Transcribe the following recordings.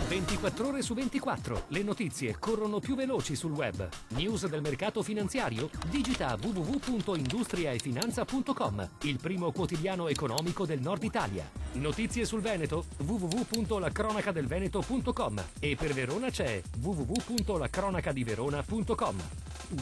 24 ore su 24. Le notizie corrono più veloci sul web. News del mercato finanziario? Digita www.industriaefinanza.com, il primo quotidiano economico del Nord Italia. Notizie sul Veneto? www.lacronacadelveneto.com, e per Verona c'è www.lacronacadiverona.com.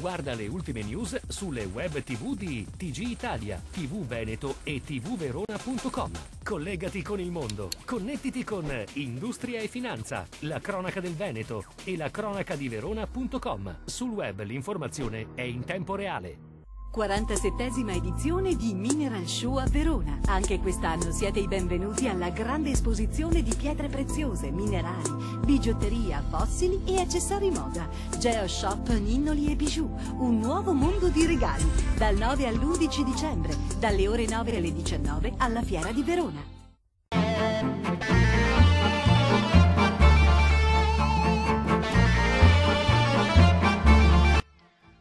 Guarda le ultime news sulle web TV di TG Italia, TV Veneto e tvverona.com. Collegati con il mondo. Connettiti con Industria e Finanza, la cronaca del Veneto e la cronacadiverona.com. Sul web l'informazione è in tempo reale. 47esima edizione di Mineral Show a Verona. Anche quest'anno siete i benvenuti alla grande esposizione di pietre preziose, minerali, bigiotteria, fossili e accessori moda. Geoshop, ninnoli e bijou. Un nuovo mondo di regali. Dal 9 all'11 dicembre, dalle ore 9 alle 19 alla Fiera di Verona.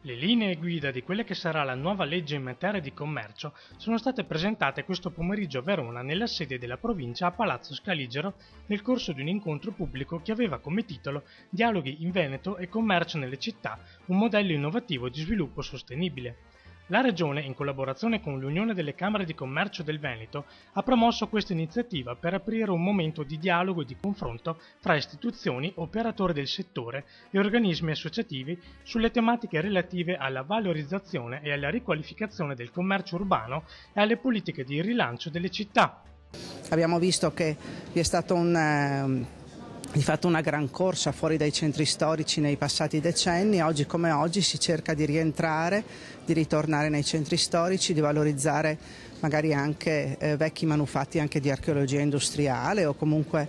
Le linee guida di quella che sarà la nuova legge in materia di commercio sono state presentate questo pomeriggio a Verona nella sede della provincia a Palazzo Scaligero nel corso di un incontro pubblico che aveva come titolo Dialoghi in Veneto e commercio nelle città, un modello innovativo di sviluppo sostenibile. La Regione, in collaborazione con l'Unione delle Camere di Commercio del Veneto, ha promosso questa iniziativa per aprire un momento di dialogo e di confronto tra istituzioni, operatori del settore e organismi associativi sulle tematiche relative alla valorizzazione e alla riqualificazione del commercio urbano e alle politiche di rilancio delle città. Abbiamo visto che vi è stato di fatto una gran corsa fuori dai centri storici nei passati decenni. Oggi come oggi si cerca di rientrare, di ritornare nei centri storici, di valorizzare magari anche vecchi manufatti anche di archeologia industriale o comunque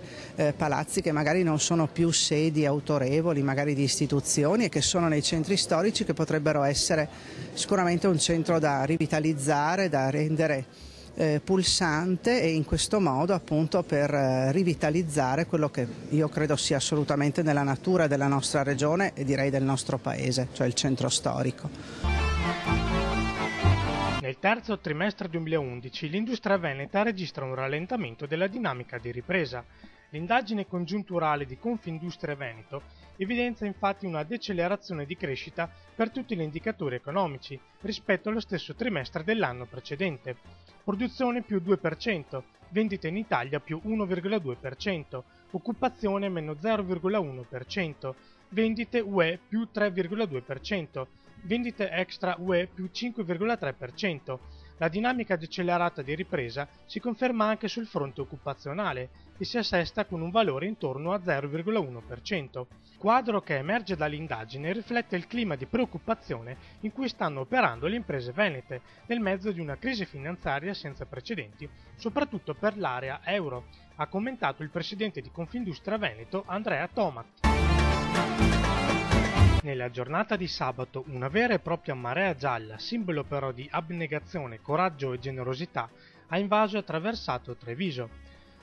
palazzi che magari non sono più sedi autorevoli, magari di istituzioni, e che sono nei centri storici, che potrebbero essere sicuramente un centro da rivitalizzare, da rendere pulsante, e in questo modo appunto per rivitalizzare quello che io credo sia assolutamente nella natura della nostra regione e direi del nostro paese, cioè il centro storico. Nel terzo trimestre 2011 l'industria veneta registra un rallentamento della dinamica di ripresa. L'indagine congiunturale di Confindustria Veneto evidenzia infatti una decelerazione di crescita per tutti gli indicatori economici rispetto allo stesso trimestre dell'anno precedente. Produzione più 2%, vendite in Italia più 1,2%, occupazione meno 0,1%, vendite UE più 3,2%, vendite extra UE più 5,3%. La dinamica decelerata di ripresa si conferma anche sul fronte occupazionale e si assesta con un valore intorno a 0,1%. Quadro che emerge dall'indagine riflette il clima di preoccupazione in cui stanno operando le imprese venete nel mezzo di una crisi finanziaria senza precedenti, soprattutto per l'area euro, ha commentato il presidente di Confindustria Veneto Andrea Tomat. Nella giornata di sabato una vera e propria marea gialla, simbolo però di abnegazione, coraggio e generosità, ha invaso e attraversato Treviso.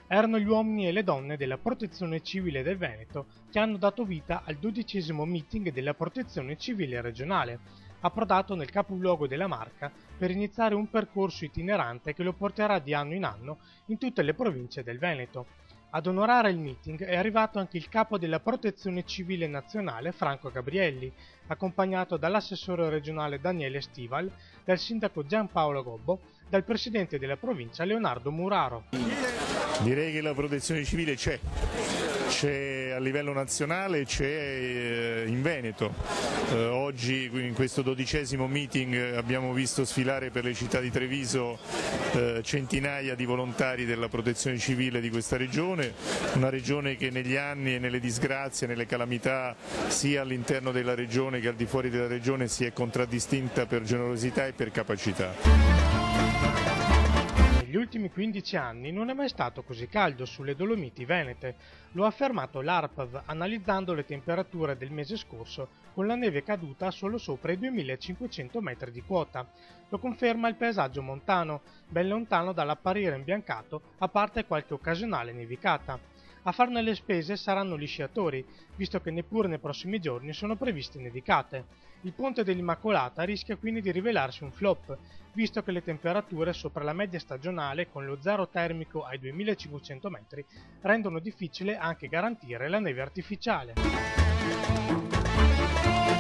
Erano gli uomini e le donne della Protezione Civile del Veneto che hanno dato vita al 12° meeting della Protezione Civile regionale, approdato nel capoluogo della Marca per iniziare un percorso itinerante che lo porterà di anno in anno in tutte le province del Veneto. Ad onorare il meeting è arrivato anche il capo della Protezione Civile Nazionale Franco Gabrielli, accompagnato dall'assessore regionale Daniele Stival, dal sindaco Giampaolo Gobbo, dal presidente della provincia Leonardo Muraro. Direi che la protezione civile c'è a livello nazionale, c'è in Veneto. Oggi in questo 12° meeting abbiamo visto sfilare per le città di Treviso centinaia di volontari della protezione civile di questa regione, una regione che negli anni e nelle disgrazie, nelle calamità sia all'interno della regione che al di fuori della regione si è contraddistinta per generosità e per capacità. Negli ultimi 15 anni non è mai stato così caldo sulle Dolomiti venete, lo ha affermato l'ARPAV analizzando le temperature del mese scorso con la neve caduta solo sopra i 2500 metri di quota. Lo conferma il paesaggio montano, ben lontano dall'apparire imbiancato a parte qualche occasionale nevicata. A farne le spese saranno gli sciatori, visto che neppure nei prossimi giorni sono previste nevicate. Il ponte dell'Immacolata rischia quindi di rivelarsi un flop, visto che le temperature sopra la media stagionale con lo zero termico ai 2500 metri rendono difficile anche garantire la neve artificiale.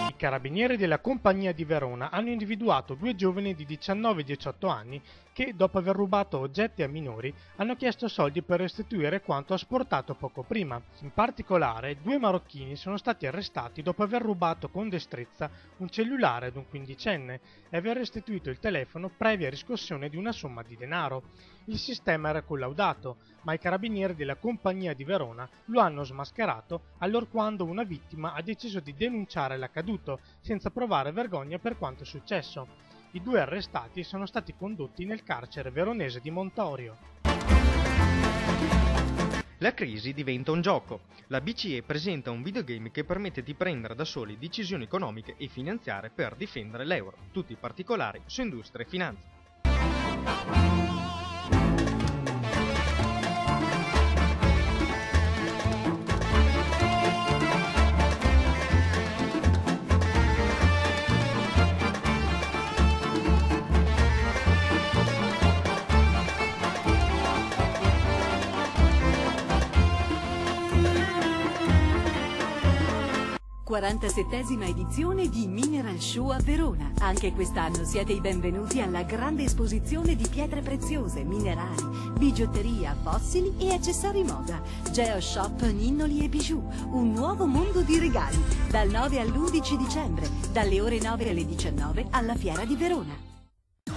I carabinieri della Compagnia di Verona hanno individuato due giovani di 19 e 18 anni che, dopo aver rubato oggetti a minori, hanno chiesto soldi per restituire quanto asportato poco prima. In particolare, due marocchini sono stati arrestati dopo aver rubato con destrezza un cellulare ad un quindicenne e aver restituito il telefono previa riscossione di una somma di denaro. Il sistema era collaudato, ma i carabinieri della Compagnia di Verona lo hanno smascherato allorquando una vittima ha deciso di denunciare l'accaduto, senza provare vergogna per quanto è successo. I due arrestati sono stati condotti nel carcere veronese di Montorio. La crisi diventa un gioco. La BCE presenta un videogame che permette di prendere da soli decisioni economiche e finanziarie per difendere l'euro. Tutti i particolari su Industria e Finanza. 47ª edizione di Mineral Show a Verona. Anche quest'anno siete i benvenuti alla grande esposizione di pietre preziose, minerali, bigiotteria, fossili e accessori moda. Geoshop, ninnoli e bijou. Un nuovo mondo di regali. Dal 9 all'11 dicembre, dalle ore 9 alle 19 alla Fiera di Verona.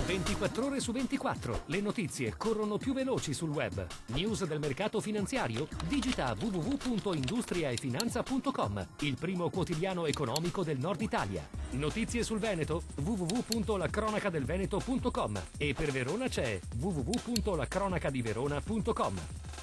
24 ore su 24. Le notizie corrono più veloci sul web. News del mercato finanziario? Digita www.industriaefinanza.com, il primo quotidiano economico del Nord Italia. Notizie sul Veneto? www.lacronacadelveneto.com e per Verona c'è www.lacronacadiverona.com.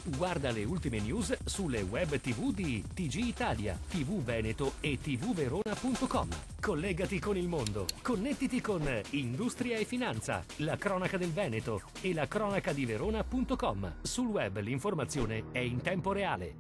Guarda le ultime news sulle web TV di TG Italia, TV Veneto e tvverona.com. Collegati con il mondo. Connettiti con Industria e Finanza, la cronaca del Veneto e la cronacadiverona.com. Sul web l'informazione è in tempo reale.